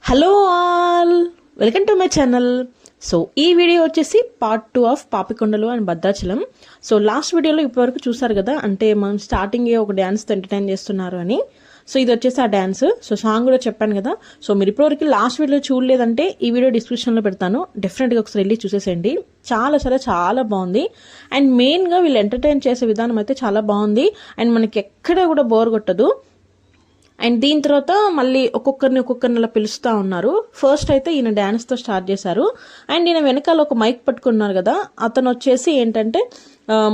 Hello all, welcome to my channel. So ఈ video వచ్చేసి part 2 of Papikondalu and Bhadrachalam. So last వీడియోలో ఇప్పటివరకు చూసారు కదా, అంటే మనం స్టార్టింగ్ ఒక డ్యాన్స్తో ఎంటర్టైన్ చేస్తున్నారు అని. సో ఇది వచ్చేసి ఆ డ్యాన్స్. సో సాంగ్ కూడా చెప్పాను కదా. సో మీరు ఇప్పటివరకు లాస్ట్ వీడియో చూడలేదంటే ఈ వీడియో డిస్క్రిప్షన్లో పెడతాను, డెఫినెట్గా ఒకసారి వెళ్ళి చూసేసేయండి. చాలా చాలా చాలా బాగుంది. అండ్ మెయిన్గా వీళ్ళు ఎంటర్టైన్ చేసే విధానం అయితే చాలా బాగుంది. అండ్ మనకి ఎక్కడ కూడా బోర్ కొట్టదు. అండ్ దీని తర్వాత మళ్ళీ ఒక్కొక్కరిని అలా పిలుస్తూ ఉన్నారు. ఫస్ట్ అయితే ఈయన డ్యాన్స్తో స్టార్ట్ చేశారు. అండ్ ఈయన వెనకాల ఒక మైక్ పట్టుకున్నారు కదా, అతను వచ్చేసి ఏంటంటే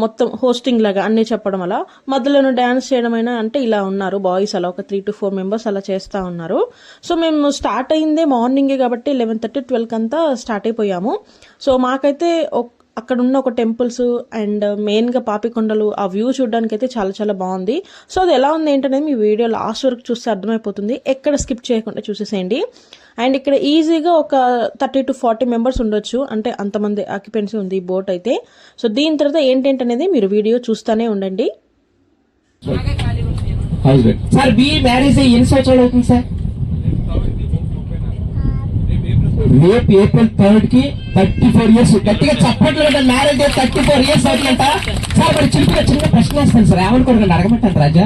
మొత్తం హోస్టింగ్ లాగా అన్నీ చెప్పడం, అలా మధ్యలో డ్యాన్స్ చేయడమైనా అంటే ఇలా ఉన్నారు బాయ్స్, అలా ఒక 3 to 4 మెంబర్స్ అలా చేస్తూ ఉన్నారు. సో మేము స్టార్ట్ అయిందే మార్నింగే కాబట్టి 11:30 12 అంతా స్టార్ట్ అయిపోయాము. సో మాకైతే అక్కడ ఉన్న ఒక టెంపుల్స్ అండ్ మెయిన్గా పాపికొండలు ఆ వ్యూ చూడడానికి అయితే చాలా చాలా బాగుంది. సో అది ఎలా ఉంది ఏంటనేది మీ వీడియో లాస్ట్ వరకు చూస్తే అర్థమైపోతుంది. ఎక్కడ స్కిప్ చేయకుండా చూసేసేయండి. అండ్ ఇక్కడ ఈజీగా ఒక 30 to 40 మెంబర్స్ ఉండొచ్చు, అంటే అంతమంది ఆక్యుపెన్సీ ఉంది ఈ బోట్ అయితే. సో దీని తర్వాత ఏంటనేది మీరు వీడియో చూస్తూనే ఉండండి. సార్ మీ మ్యారేజ్ ఎన్ని సంవత్సరాలు అవుతుంది సార్? రేపు April 3rd కి 34 years. గట్టిగా చప్పట్లు కదా, మ్యారేజ్ 34 years అవుతుందంట సార్. మరి చిన్న ప్రశ్న వేస్తాను సార్, ఏమనుకోరు అడగమంటాను రాజా,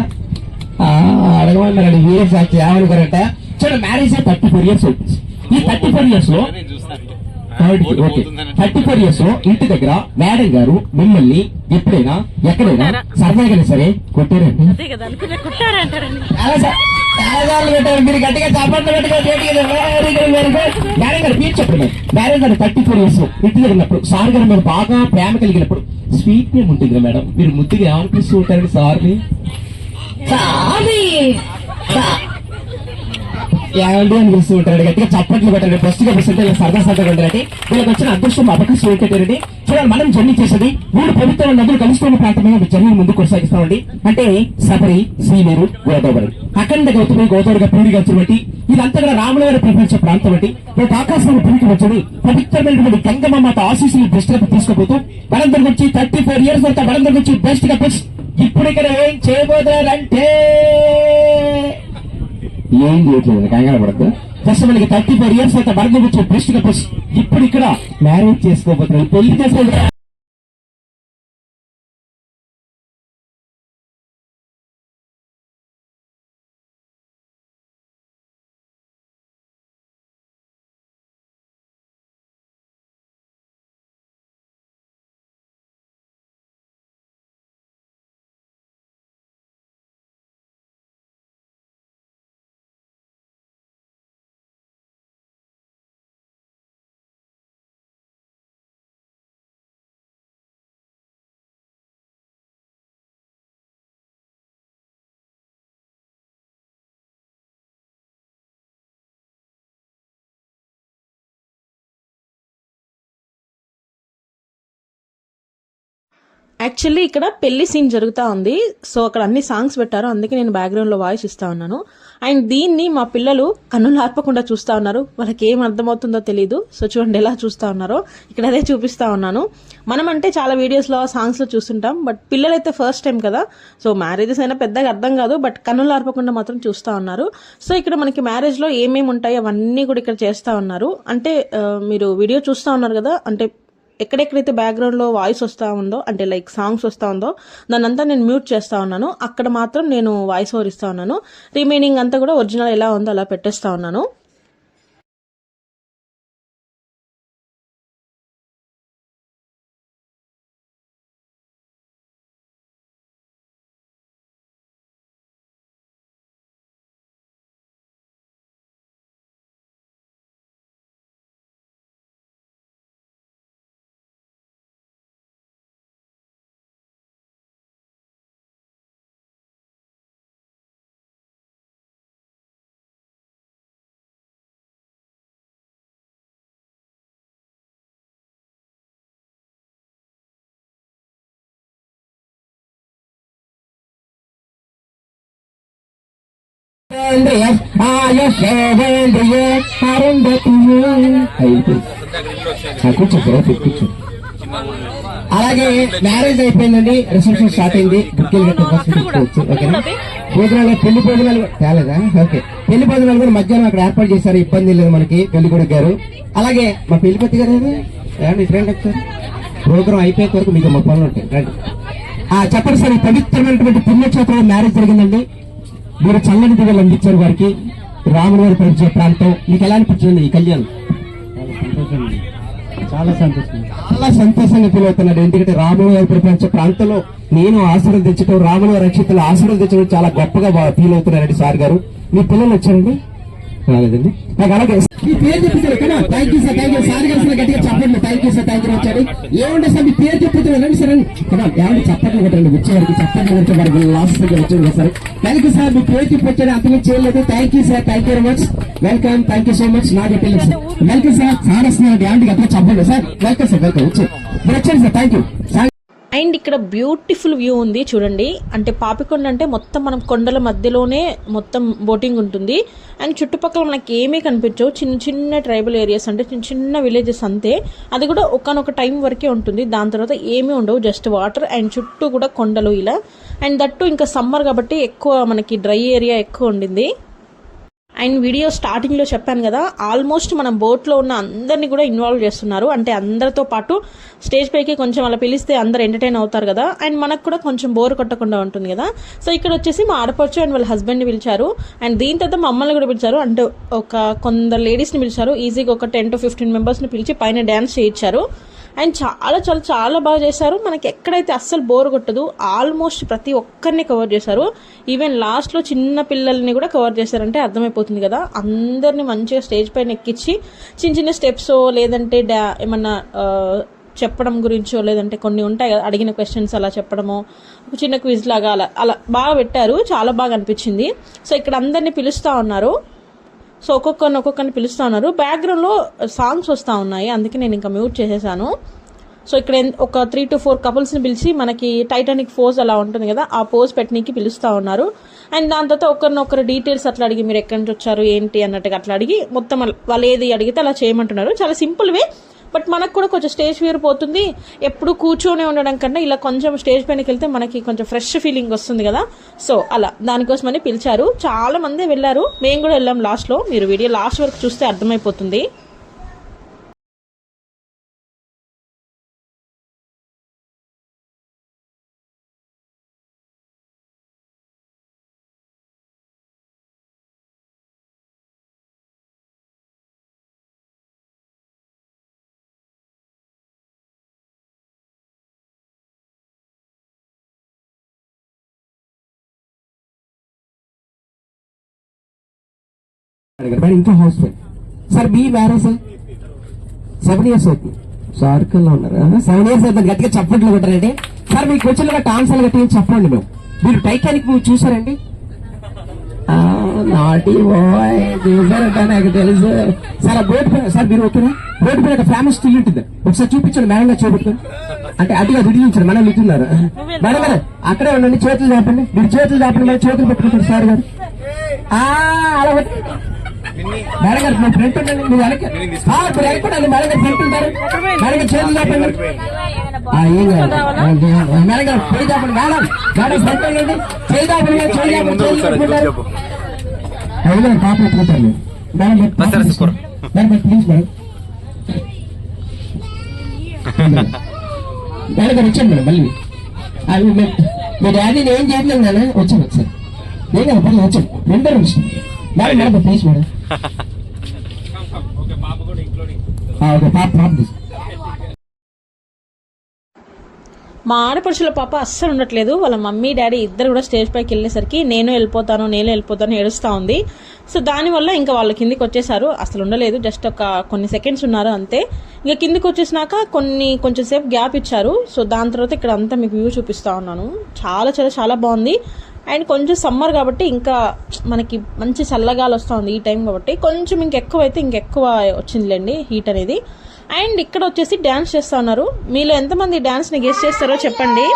అడగమన్నాడు వీరే సాక్షి ఏమనుకోరంట. చూడండి, మ్యారేజ్ 34 years అవుతుంది. ఈ 34 years లో 34 years లో ఇంటి దగ్గర మేడం గారు మిమ్మల్ని ఎప్పుడైనా ఎక్కడైనా సరదాగా సరే కొట్టారండి? మీరు గట్టిగా చప్పట్లు మేడం గారు మీరు చెప్పండి. మేడం గారు 34 years ఇంటి దగ్గర ఉన్నప్పుడు సార్ గారు మీరు బాగా ప్రేమ కలిగినప్పుడు స్వీట్ నేమ్ ఉంటుంది కదా మేడం, మీరు ముద్దుగా ఏమనిపిస్తూ ఉంటారండి సార్ని? ఏమండి అని పిలుస్తూ ఉంటాడు. గట్టిగా చప్పట్లు పెట్టండి. ఫస్ట్ గా పిలుస్తుంటే సరదాగా ఉంటారండి. వీళ్ళకి వచ్చిన అదృష్టం అవకాశం ఏంటంటే చూడండి, మనం జర్నీ చేసేది 3 పవిత్ర నదులు కలుసుకునే ప్రాంతమైన జర్నీ ముందుకు కొనసాగిస్తామండి. అంటే సబరి, సీలేరు, గోదావరి, అఖండ గౌతమి, గోదావరిగా పూరిగా వచ్చినటువంటి ఇదంతా కూడా రాములవారి ప్రపంచ ప్రాంతం అండి. రేపు ఆకాశంలో పూరికి వచ్చి పవిత్రమైనటువంటి గంగమ్మ ఆశీస్సులు దృష్టిగా తీసుకుపోతూ మనందరి నుంచి 34 years వరకు మనందరి నుంచి బెస్ట్ గా బెస్ట్. ఇప్పుడు ఇక్కడ ఏం చేయబోతున్నారంటే ఏం చేయట్లేదు, కంగారు పడద్దు. ఫస్ట్ మనకి 34 years అయితే మరణం వచ్చే బెస్ట్ గా బెస్ట్. ఇప్పుడు ఇక్కడ మ్యారేజ్ చేసుకోబోతున్నారు, పెళ్లి చేసుకోబోతున్నారు. యాక్చువల్లీ ఇక్కడ పెళ్లి సీన్ జరుగుతూ ఉంది. సో అక్కడ అన్ని సాంగ్స్ పెట్టారు, అందుకే నేను బ్యాక్గ్రౌండ్లో వాయిస్ ఇస్తా ఉన్నాను. అండ్ దీన్ని మా పిల్లలు కన్నులు ఆర్పకుండా చూస్తూ ఉన్నారు. వాళ్ళకి ఏం అర్థమవుతుందో తెలియదు. సో చూడండి ఎలా చూస్తూ ఉన్నారో, ఇక్కడ అదే చూపిస్తా ఉన్నాను. మనం అంటే చాలా వీడియోస్లో సాంగ్స్లో చూస్తుంటాం, బట్ పిల్లలైతే ఫస్ట్ టైం కదా. సో మ్యారేజెస్ అయినా పెద్దగా అర్థం కాదు, బట్ కన్నులు ఆర్పకుండా మాత్రం చూస్తూ ఉన్నారు. సో ఇక్కడ మనకి మ్యారేజ్లో ఏమేమి ఉంటాయి అవన్నీ కూడా ఇక్కడ చేస్తూ ఉన్నారు. అంటే మీరు వీడియో చూస్తూ ఉన్నారు కదా, అంటే ఎక్కడెక్కడైతే బ్యాక్గ్రౌండ్లో వాయిస్ వస్తూ ఉందో, అంటే లైక్ సాంగ్స్ వస్తూ ఉందో దాన్నంతా నేను మ్యూట్ చేస్తూ ఉన్నాను. అక్కడ మాత్రం నేను వాయిస్ ఓవర్ ఇస్తూ ఉన్నాను. రిమైనింగ్ అంతా కూడా ఒరిజినల్ ఎలా ఉందో అలా పెట్టేస్తూ ఉన్నాను. అలాగే మ్యారేజ్ అయిపోయిందండి, రిసెప్షన్ స్టార్ట్ అయింది. భోజనాలు పెళ్లి భోజనాలు తేలేదా? ఓకే, పెళ్లి భోజనాలు కూడా మధ్యాహ్నం అక్కడ ఏర్పాటు చేశారు, ఇబ్బంది లేదు మనకి. పెళ్లి కొడుకు గారు అలాగే మా పెళ్లిపతి గారు ఫ్రెండ్ వచ్చారు. ప్రోగ్రాం అయిపోయే వరకు మీకు మా పనులు ఉంటాయి, రండి. చెప్పండి సార్, ఈ పవిత్రమైనటువంటి పుణ్యక్షేత్రంలో మ్యారేజ్ జరిగిందండి. మీరు చల్లని దివ్యలు అందించారు వారికి. రాముని వారి పరిచయ ప్రాంతం మీకు ఎలా అనిపించింది ఈ కళ్యాణం? చాలా సంతోషం. చాలా సంతోషంగా ఫీల్ అవుతున్నాడు. ఎందుకంటే రాముని వారి పరిపాలించే ప్రాంతంలో నేను ఆశీర్వదించడం, రాముని వారి రక్షితలు ఆశీర్వదించడం చాలా గొప్పగా ఫీల్ అవుతున్నారండి సార్ గారు. మీ పిల్లలు వచ్చారండి? రాలేదండి. నాకు అలాగే మీ పేరు చెప్పించారు కదా. Thank you sir, thank you sir గారు. గట్టిగా చెప్పండి. Thank you sir, thank you వచ్చాడు. ఏమంటే సార్ మీ పేరు చెప్పించారు రండి సార్ కదా. ఏమంటే చెప్పండి కొట్టండి, వచ్చేవారికి చెప్పండి కొట్టే వారికి లాస్ట్ వచ్చింది సార్. థ్యాంక్ యూ సార్, మీ పేరు చెప్పించాడు, అంతగా చేయలేదు. Thank you sir, thank you very much. Welcome, thank you so much. నాకు తెలియదు సార్. వెల్కమ్ సార్, సార్ వస్తున్నారు. ఏమంటే గట్టిగా చెప్పండి సార్. వెల్కమ్ సార్, వెల్కమ్ వచ్చి వచ్చాను sir. Thank you sir. And ఇక్కడ బ్యూటిఫుల్ వ్యూ ఉంది చూడండి. అంటే పాపికొండ అంటే మొత్తం మనం కొండల మధ్యలోనే మొత్తం బోటింగ్ ఉంటుంది. అండ్ చుట్టుపక్కల మనకి ఏమీ కనిపించవు, చిన్న చిన్న ట్రైబల్ ఏరియాస్, అంటే చిన్న చిన్న విలేజెస్ అంతే. అది కూడా ఒకనొక టైం వరకే ఉంటుంది, దాని తర్వాత ఏమీ ఉండవు, జస్ట్ వాటర్ అండ్ చుట్టూ కూడా కొండలు ఇలా. అండ్ దట్టు ఇంకా సమ్మర్ కాబట్టి ఎక్కువ మనకి డ్రై ఏరియా ఎక్కువ ఉండింది. అండ్ వీడియో స్టార్టింగ్లో చెప్పాను కదా, ఆల్మోస్ట్ మనం బోట్లో ఉన్న అందరినీ కూడా ఇన్వాల్వ్ చేస్తున్నారు. అంటే అందరితో పాటు స్టేజ్ పైకి కొంచెం అలా పిలిస్తే అందరు ఎంటర్టైన్ అవుతారు కదా, అండ్ మనకు కూడా కొంచెం బోర్ కొట్టకుండా ఉంటుంది కదా. సో ఇక్కడ వచ్చేసి మా ఆడపడుచు అండ్ వాళ్ళ హస్బెండ్ని పిలిచారు. అండ్ దీని తర్వాత మమ్మల్ని కూడా పిలిచారు. అంటే కొందరు లేడీస్ని పిలిచారు. ఈజీగా ఒక 10 to 15 మెంబర్స్ని పిలిచి పైన డ్యాన్స్ చేయించారు. అండ్ చాలా చాలా చాలా బాగా చేశారు. మనకి ఎక్కడైతే అస్సలు బోర్ కొట్టదు. ఆల్మోస్ట్ ప్రతి ఒక్కరిని కవర్ చేశారు. ఈవెన్ లాస్ట్లో చిన్న పిల్లల్ని కూడా కవర్ చేశారంటే అర్థమైపోతుంది కదా. అందరినీ మంచిగా స్టేజ్ పైన ఎక్కించి చిన్న చిన్న స్టెప్స్ లేదంటే ఏమన్నా చెప్పడం గురించో, లేదంటే కొన్ని ఉంటాయి కదా అడిగిన క్వశ్చన్స్ అలా చెప్పడమో, ఒక చిన్న క్విజ్ లాగా అలా అలా బాగా పెట్టారు. చాలా బాగా అనిపించింది. సో ఇక్కడ అందరినీ పిలుస్తూ ఉన్నారు. సో ఒక్కొక్కరిని పిలుస్తూ ఉన్నారు. బ్యాక్గ్రౌండ్లో సాంగ్స్ వస్తూ ఉన్నాయి, అందుకే నేను ఇంకా మ్యూట్ చేసేసాను. సో ఇక్కడ ఒక 3 to 4 కపుల్స్ని పిలిచి మనకి టైటానిక్ పోజ్ అలా ఉంటుంది కదా, ఆ పోజ్ పెట్టడానికి పిలుస్తూ ఉన్నారు. అండ్ దాని తర్వాత ఒకరినొకరు డీటెయిల్స్ అట్లా అడిగి మీరు ఎక్కడి నుంచి వచ్చారు ఏంటి అన్నట్టుగా అట్లా అడిగి మొత్తం వాళ్ళు ఏది అడిగితే అలా చేయమంటున్నారు. చాలా సింపుల్ వే, బట్ మనకు కూడా కొంచెం స్టేజ్ ఫియర్ పోతుంది. ఎప్పుడు కూర్చొని ఉండడం కన్నా ఇలా కొంచెం స్టేజ్ పైనకి వెళ్తే మనకి కొంచెం ఫ్రెష్ ఫీలింగ్ వస్తుంది కదా. సో అలా దానికోసమని పిలిచారు. చాలా మంది వెళ్ళారు, మేము కూడా వెళ్ళాం లాస్ట్లో. మీరు వీడియో లాస్ట్ వరకు చూస్తే అర్థమైపోతుంది. ఇంకా హౌస్ ఫ్రెండ్ సార్ మీ మ్యారేజ్ 7 years అవుతుంది. సార్కల్లో ఉన్నారా? 7 years అవుతుంది. గట్టిగా చప్పట్లు కొట్టారండి సార్. మీకు వచ్చిన ఆన్సర్లు గట్టిగా చెప్పండి. మీరు టైటానిక్ మూవీ చూసారండి? నాటి బాయ్ చూసారంట, నాకు తెలుసు సార్. ఆ బోట్ పైన సార్ మీరు ఓకేనా? బోట్ పైన ఒక ఫేమస్ స్టిల్ ఉంటుంది, ఒకసారి చూపించండి. మేడం గారు చూపెట్టుకోండి. అంటే అటుగా దిగించారు, మనం ఇస్తున్నారు. మేడం గారు అక్కడే ఉండండి, చేతులు చాపండి. మీరు చేతులు చాపండి, మరి చేతులు పెట్టుకుంటారు సార్ గారు. అలా మేడం గారు మీ ఫ్రెండ్ ఉండండి, మీరు వెనక మీరు వెళ్ళిపోండి. మేడం గారు ఫ్రెండ్ ఉంటారు. మేడం గారు చేతులు చాపండి. ఏం కాదు మేడం గారు, చేయి చాపండి. మేడం మేడం ఫ్రెండ్ ఉండండి, చేయి చాపండి. చేయి చాపండి. పాప ఎత్తుకుంటారు madam. Madam please madam. Madam గారు వచ్చాను మేడం. మళ్ళీ మీ డాడీని ఏం చేయట్లేదు నాన్న. వచ్చాను ఒకసారి. ఏం కదా పర్లేదు, వచ్చాను. రెండో నిమిషం madam. Madam please madam. Okay పాప మా ఆడపడుచుల పాప అస్సలు ఉండట్లేదు. వాళ్ళ మమ్మీ డాడీ ఇద్దరు కూడా స్టేజ్ పైకి వెళ్ళేసరికి నేను వెళ్ళిపోతాను ఏడుస్తూ ఉంది. సో దానివల్ల ఇంకా వాళ్ళ కిందికి వచ్చేసారు. అసలు ఉండలేదు, జస్ట్ కొన్ని సెకండ్స్ ఉన్నారు అంతే. ఇంకా కిందికి వచ్చేసినాక కొంచెం సేపు గ్యాప్ ఇచ్చారు. సో దాని తర్వాత ఇక్కడ అంతా మీకు వ్యూ చూపిస్తూ ఉన్నాను. చాలా చాలా చాలా బాగుంది. అండ్ కొంచెం సమ్మర్ కాబట్టి ఇంకా మనకి మంచి చల్లగాలి వస్తూ ఉంది ఈ టైం కాబట్టి. కొంచెం ఇంకెక్కువ వచ్చిందిలేండి హీట్ అనేది. అండ్ ఇక్కడ వచ్చేసి డ్యాన్స్ చేస్తూ ఉన్నారు. మీలో ఎంతమంది డ్యాన్స్ని గెస్ చేస్తారో చెప్పండి.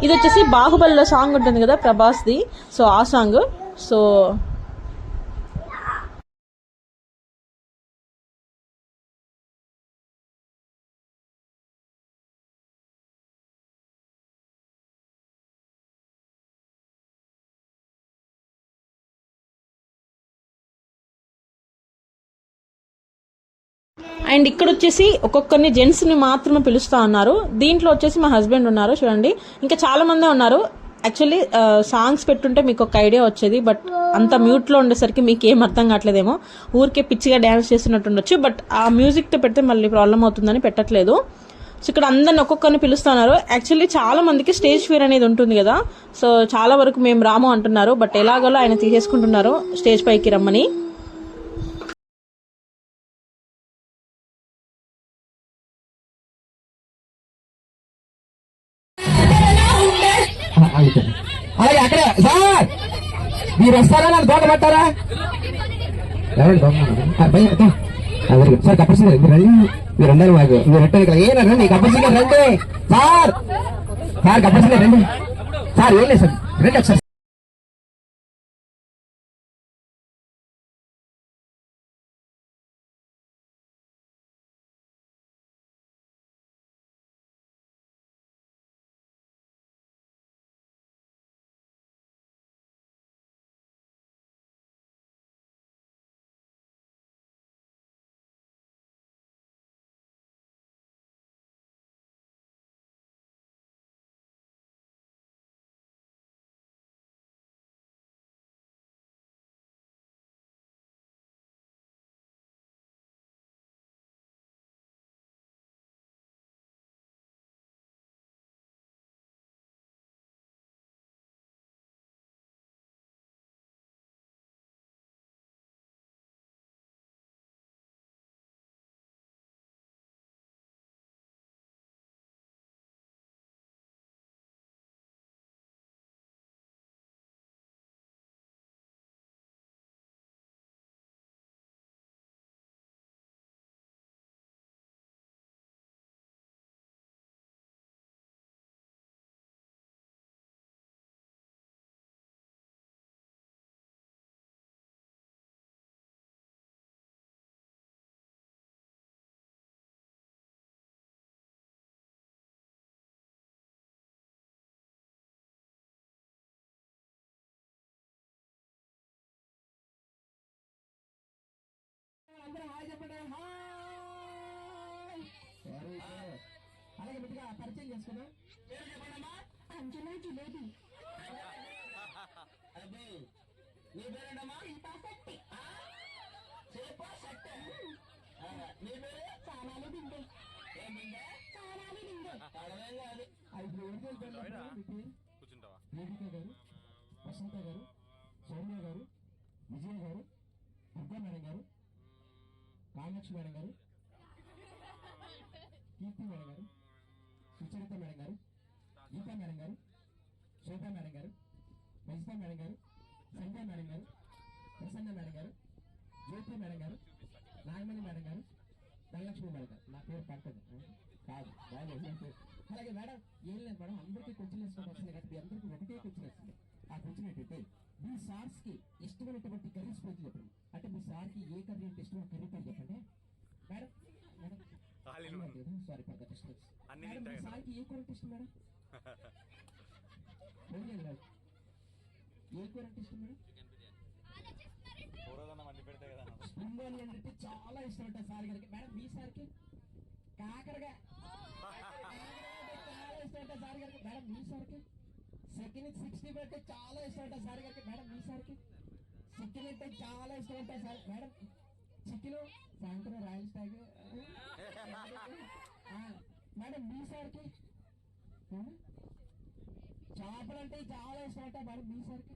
ఇది వచ్చేసి బాహుబలిలో సాంగ్ ఉంటుంది కదా ప్రభాస్ది, సో ఆ సాంగ్. సో అండ్ ఇక్కడ వచ్చేసి ఒక్కొక్కరిని జెంట్స్ని మాత్రమే పిలుస్తా ఉన్నారు. దీంట్లో వచ్చేసి మా హస్బెండ్ ఉన్నారు చూడండి, ఇంకా చాలా మందే ఉన్నారు. యాక్చువల్లీ సాంగ్స్ పెట్టుంటే మీకు ఒక ఐడియా వచ్చేది, బట్ అంత మ్యూట్లో ఉండేసరికి మీకు ఏం అర్థం కావట్లేదేమో, ఊరికే పిచ్చిగా డ్యాన్స్ చేస్తున్నట్టు ఉండొచ్చు. బట్ ఆ మ్యూజిక్తో పెడితే మళ్ళీ ప్రాబ్లం అవుతుందని పెట్టట్లేదు. సో ఇక్కడ అందరిని ఒక్కొక్కరిని పిలుస్తున్నారు. యాక్చువల్లీ చాలా మందికి స్టేజ్ ఫియర్ అనేది ఉంటుంది కదా, సో చాలా వరకు మేము రాము అంటున్నారు. బట్ ఎలాగోలో ఆయన తీసేసుకుంటున్నారు స్టేజ్ పైకి రమ్మని. అలాగే అక్కడే సార్ మీరు వస్తారా, నన్ను దోట పట్టారా? ఎవరు సార్ కప్పర్సింగ్ మీరు రండి, మీరు ఉండాలి మాకు, మీరు రండి ఏనా రండి కప్పర్సింగ్ రండి సార్, సార్ కప్పర్సింగ్ రండి సార్, ఏం లేదు సార్ రండి ఒకసారి. అలాగే బిడ్డగా పరిచయం చేసుకున్నాం. అంజనా జిలేబీ. నీ పేరేంటమ్మా? నీ పేరు? చాలాలి బిందె. ఏం బిందె? చాలాలి బిందె. అడవేం కాదు. ఐదు రోజులు కూర్చుంటావా? వేదిక గారు, వసంత గారు, సౌమ్య గారు, విజయ గారు, దుర్గా మేడం గారు, కామాక్షి మేడం గారు, కీర్తి మేడం గారు, సుచరిత మేడం గారు, గీతా మేడం గారు, శోభా మేడం గారు, రజితా మేడం గారు, సంధ్య మేడం గారు, ప్రసన్న మేడం గారు, జ్యోతి మేడం గారు, నాగమణి మేడం గారు, ధనలక్ష్మి మేడం గారు. నా పేరు పట్టదు కాదు బాగా. అలాగే మేడం ఏం లేదు మేడం, అందరికీ క్వశ్చన్ వేసుకోవడం వస్తుంది కదా, మీ అందరికీ ఒకటే క్వశ్చన్ వస్తుంది. ఆ క్వశ్చన్ ఏంటంటే మీ సార్స్ కి ఇష్టమైనటువంటి కర్రీస్ పేరు చెప్పండి. అంటే మీ సార్కి ఏ కర్రీ అంటే ఇష్టమో కర్రీ పేరు చెప్పండి madam. Madam sorry for the disturbance. Madam మీ సార్కి ఏ కూర అంటే ఇష్టం మేడం? ఏ కూర అంటే ఇష్టం మేడం? స్ప్రింగ్ ఆనియన్ అంటే చాలా ఇష్టం అంటే సార్ గారికి. మేడం మీ సార్కి కాకరగా చాలా ఇష్టం అంటే సార్ గారికి. మేడం మీ సార్కి చికెన్ 60 అంటే చాలా ఇష్టం అంటే సార్ గారికి. మేడం మీ సార్కి చికెన్ అంటే చాలా ఇష్టం అంటే సార్. మేడం చికెన్ సాయంత్రం రాయల్ స్టాగ్. మేడం మీ సార్కి చేపలు అంటే చాలా ఇష్టం అంటే మేడం మీ సార్కి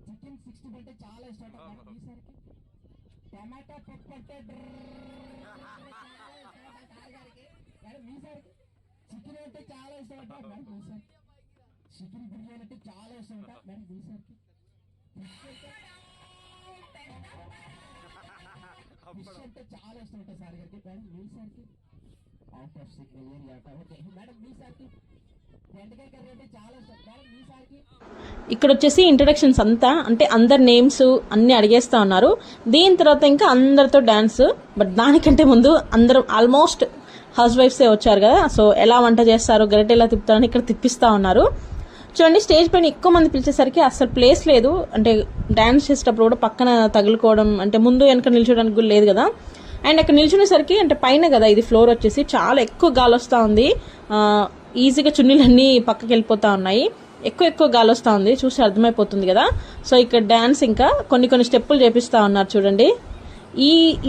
చికెన్ 60 అంటే చాలా ఇష్టం అంటే మేడం మీ సార్కి టమాటా పప్పు అంటే మేడం మీ సార్కి చికెన్ అంటే చాలా ఇష్టం అంటే మేడం మీ సార్కి చికెన్ బిర్యానీ అంటే చాలా ఇష్టం అంట మేడం మీ సార్కి ఫిష్ అంటే చాలా ఇష్టం అంట సార్ గారికి. మేడం మీ సార్కి out of signal area okay. Madam మీ సార్కి బెండకాయ కర్రీ అంటే చాలా ఇష్టం. మేడం మీ సార్కి ఇక్కడ వచ్చేసి ఇంట్రడక్షన్స్ అంతా అంటే అందరి నేమ్స్ అన్ని అడిగేస్తా ఉన్నారు. దీని తర్వాత ఇంకా అందరితో డాన్స్. బట్ దానికంటే ముందు అందరం ఆల్మోస్ట్ హౌస్ వైఫ్సే వచ్చారు కదా, సో ఎలా వంట చేస్తారు, గరిటె ఎలా తిప్పుతారని ఇక్కడ తిప్పిస్తా ఉన్నారు. చూడండి స్టేజ్ పైన ఎక్కువ మంది పిలిచేసరికి అసలు ప్లేస్ లేదు. అంటే డాన్స్ చేసేటప్పుడు కూడా పక్కన తగులుకోవడం, అంటే ముందు వెనక నిల్చోడానికి కూడా లేదు కదా. అండ్ అక్కడ నిల్చునేసరికి అంటే పైన కదా ఇది ఫ్లోర్ వచ్చేసి చాలా ఎక్కువ గాలి వస్తూ ఉంది. ఈజీగా చున్నీలన్నీ పక్కకి వెళ్ళిపోతూ ఉన్నాయి. ఎక్కువ గాలి వస్తూ ఉంది, చూసి అర్థమైపోతుంది కదా. సో ఇక్కడ డ్యాన్స్ ఇంకా కొన్ని స్టెప్పులు చేపిస్తూ ఉన్నారు చూడండి.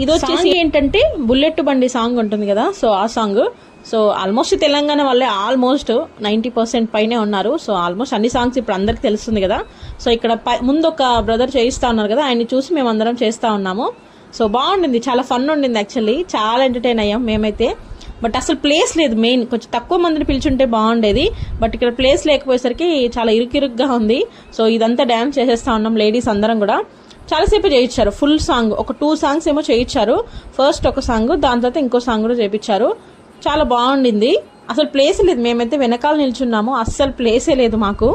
ఇది వచ్చేసి ఏంటంటే బుల్లెట్ బండి సాంగ్ ఉంటుంది కదా, సో ఆ సాంగ్. సో ఆల్మోస్ట్ తెలంగాణ వాళ్ళే ఆల్మోస్ట్ 90% పైనే ఉన్నారు. సో ఆల్మోస్ట్ అన్ని సాంగ్స్ ఇప్పుడు అందరికి తెలుస్తుంది కదా. సో ఇక్కడ ముందు ఒక బ్రదర్ చేయిస్తా ఉన్నారు కదా, ఆయన్ని చూసి మేము అందరం చేస్తూ ఉన్నాము. సో బాగుండింది, చాలా ఫన్ ఉండింది యాక్చువల్లీ, చాలా ఎంటర్టైన్ అయ్యాం మేమైతే. బట్ అసలు ప్లేస్ లేదు, మెయిన్ కొంచెం తక్కువ మందిని పిలిచుంటే బాగుండేది. బట్ ఇక్కడ ప్లేస్ లేకపోయేసరికి చాలా ఇరుకిరుగ్గా ఉంది. సో ఇదంతా డ్యాన్స్ చేసేస్తా ఉన్నాం లేడీస్ అందరం కూడా. చాలాసేపు చేయించారు, ఫుల్ సాంగ్ ఒక 2 సాంగ్స్ ఏమో చేయించారు. ఫస్ట్ ఒక సాంగ్, దాని తర్వాత ఇంకో సాంగ్ కూడా చేయించారు. చాలా బాగుండింది. అసలు ప్లేస్ లేదు, మేమైతే వెనకాల నిల్చున్నాము, అస్సలు ప్లేసే లేదు మాకు.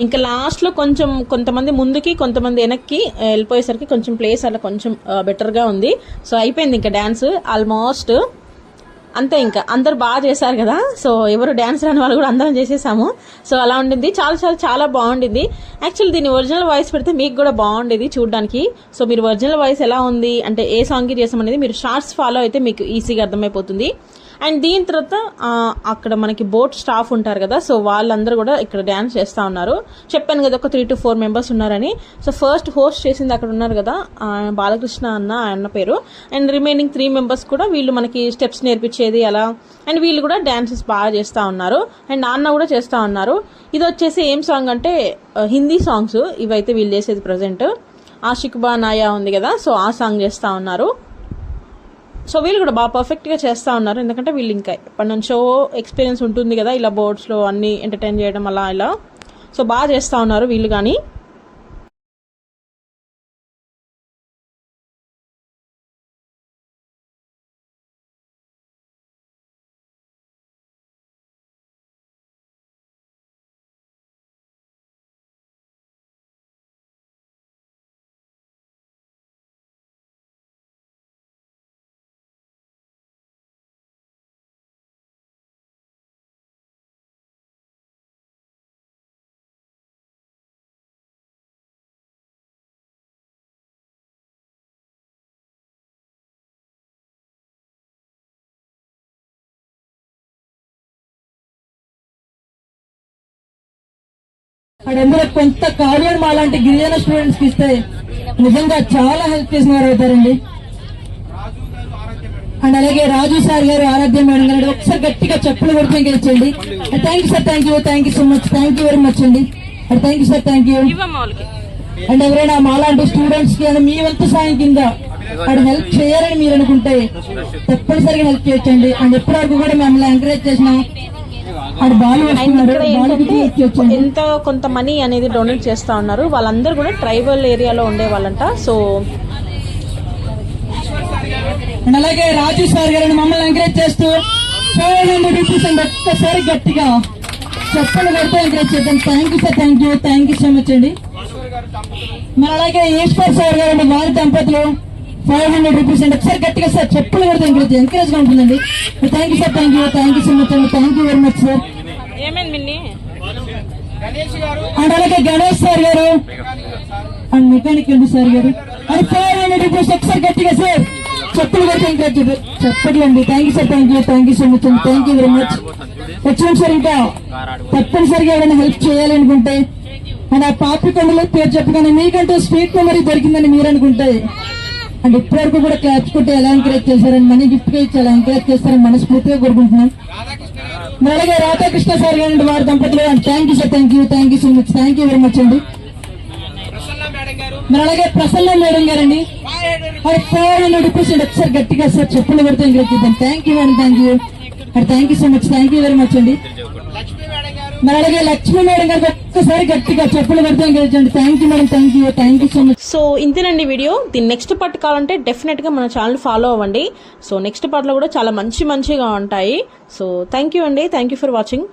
ఇంకా లాస్ట్లో కొంతమంది ముందుకి కొంతమంది వెనక్కి వెళ్ళిపోయేసరికి కొంచెం ప్లేస్ అలా కొంచెం బెటర్గా ఉంది. సో అయిపోయింది ఇంకా డ్యాన్స్ ఆల్మోస్ట్ అంతే. ఇంకా అందరు బాగా చేశారు కదా, సో ఎవరు డ్యాన్స్ రాని వాళ్ళు కూడా అందరం చేసేసాము. సో అలా ఉండింది, చాలా బాగుండింది. యాక్చువల్లీ దీని ఒరిజినల్ వాయిస్ పెడితే మీకు కూడా బాగుండేది చూడడానికి. సో మీరు ఒరిజినల్ వాయిస్ ఎలా ఉంది అంటే ఏ సాంగ్కి చేసామనేది మీరు షార్ట్స్ ఫాలో అయితే మీకు ఈజీగా అర్థమైపోతుంది. అండ్ దీని తర్వాత అక్కడ మనకి బోట్ స్టాఫ్ ఉంటారు కదా, సో వాళ్ళందరూ కూడా ఇక్కడ డ్యాన్స్ చేస్తూ ఉన్నారు. చెప్పాను కదా ఒక 3 to 4 మెంబర్స్ ఉన్నారని. సో ఫస్ట్ హోస్ట్ చేసింది అక్కడ ఉన్నారు కదా బాలకృష్ణ అన్న పేరు. అండ్ రిమైనింగ్ 3 మెంబర్స్ కూడా వీళ్ళు మనకి స్టెప్స్ నేర్పించేది అలా. అండ్ వీళ్ళు కూడా డాన్సెస్ బాగా చేస్తూ ఉన్నారు. అండ్ నాన్న కూడా చేస్తూ ఉన్నారు. ఇది వచ్చేసి ఏం సాంగ్ అంటే హిందీ సాంగ్స్ ఇవైతే వీళ్ళు చేసేది ప్రజెంట్. ఆషిక్ బా నాయా ఉంది కదా, సో ఆ సాంగ్ చేస్తూ ఉన్నారు. సో వీళ్ళు కూడా బాగా పర్ఫెక్ట్గా చేస్తూ ఉన్నారు, ఎందుకంటే వీళ్ళు ఇంకా ఎప్పటి నుంచో ఎక్స్పీరియన్స్ ఉంటుంది కదా ఇలా బోర్డ్స్లో అన్ని ఎంటర్టైన్ చేయడం అలా ఇలా. సో బాగా చేస్తూ ఉన్నారు వీళ్ళు కానీ. అక్కడందరూ కొంత కావ్యం అలాంటి గిరిజన స్టూడెంట్స్ కి ఇస్తే నిజంగా చాలా హెల్ప్ చేసిన వారు అవుతారండి. అండ్ అలాగే రాజు సార్ గారు, ఆరాధ్య మేడం గారు ఒకసారి గట్టిగా చెప్పులు కొడుతూ గెలిచండి. Thank you sir, thank you so much, thank you very much అండి. Thank you sir, thank you. And ఎవరైనా మాలాంటి స్టూడెంట్స్ కి మీ వంతు సాయం కింద అక్కడ హెల్ప్ చేయాలని మీరు అనుకుంటే తప్పనిసరిగా హెల్ప్ చేయొచ్చండి. అండ్ ఎప్పటివరకు కూడా మిమ్మల్ని ఎంకరేజ్ చేసినాం. ఎంత కొంత మనీ అనేది డొనేట్ చేస్తా ఉన్నారు. వాళ్ళందరూ కూడా ట్రైబల్ ఏరియాలో ఉండే వాళ్ళంట. సో అలాగే రాజు సార్ గారిని మమ్మల్ని ఎంకరేజ్ చేస్తూ 500 ఒక్కసారి గట్టిగా చెప్పలు పెడితే ఎంకరేజ్ చేద్దాం. Thank you sir, thank you so much అండి. మరి అలాగే ఈశ్వర్ సార్ గారు వారి దంపతులు 500 రూపీస్ అండి. ఒకసారి గట్టిగా సార్ చెప్పులు పెడితే ఎంకరేజ్ గా ఉంటుందండి. Thank you sir, thank you so much అండి. Thank you very much sir. And అలాగే గణేష్ సార్ గారు అండ్ మెకానిక్ సార్ గారు అండ్ 500 రూపీస్ ఒకసారి గట్టిగా సార్ చెప్పులు కొడితే ఎంకరేజ్ చెప్పట్లండి. Thank you sir, thank you so much అండి, థ్యాంక్ యూ వెరీ మచ్. వచ్చాను సార్. ఇంకా తప్పనిసరిగా ఎవరైనా హెల్ప్ చేయాలనుకుంటే అండ్ ఆ పాపికొండలో పేరు చెప్పగానే మీకంటూ స్వీట్ మెమరీ దొరికిందని మీరు అనుకుంటే అండ్ ఇప్పటివరకు కూడా క్లాప్స్ కొట్టి ఎలా ఎంకరేజ్ చేశారని మనీ గిఫ్ట్ గా ఇచ్చి ఎలా ఎంకరేజ్ చేస్తారని మనస్ఫూర్తిగా కోరుకుంటున్నాను. మరి అలాగే రాధాకృష్ణ సార్ గారు వారి దంపతులు thank you sir, thank you so much, thank you very much అండి. మరి అలాగే ప్రసన్న మేడం గారండి మరి 400 రూపీస్ అండి. ఒకసారి గట్టిగా సార్ చెప్పులు పెడితే ఎంకరేజ్ చేద్దాం. Thank you madam, thank you so much, thank you very much అండి. మరి అలాగే లక్ష్మీ మేడం గారికి ఒక్కసారి గట్టిగా చెప్పులు పెడితే ఎంకరేజ్ చేయండి. Thank you madam, thank you so much. So ఇంతేనండి వీడియో. దీని నెక్స్ట్ పార్ట్ కావాలంటే డెఫినెట్ గా మన ఛానల్ ఫాలో అవ్వండి. సో నెక్స్ట్ పార్ట్ లో కూడా చాలా మంచిగా ఉంటాయి. సో థ్యాంక్ యూ అండి, థ్యాంక్ యూ ఫర్ వాచింగ్.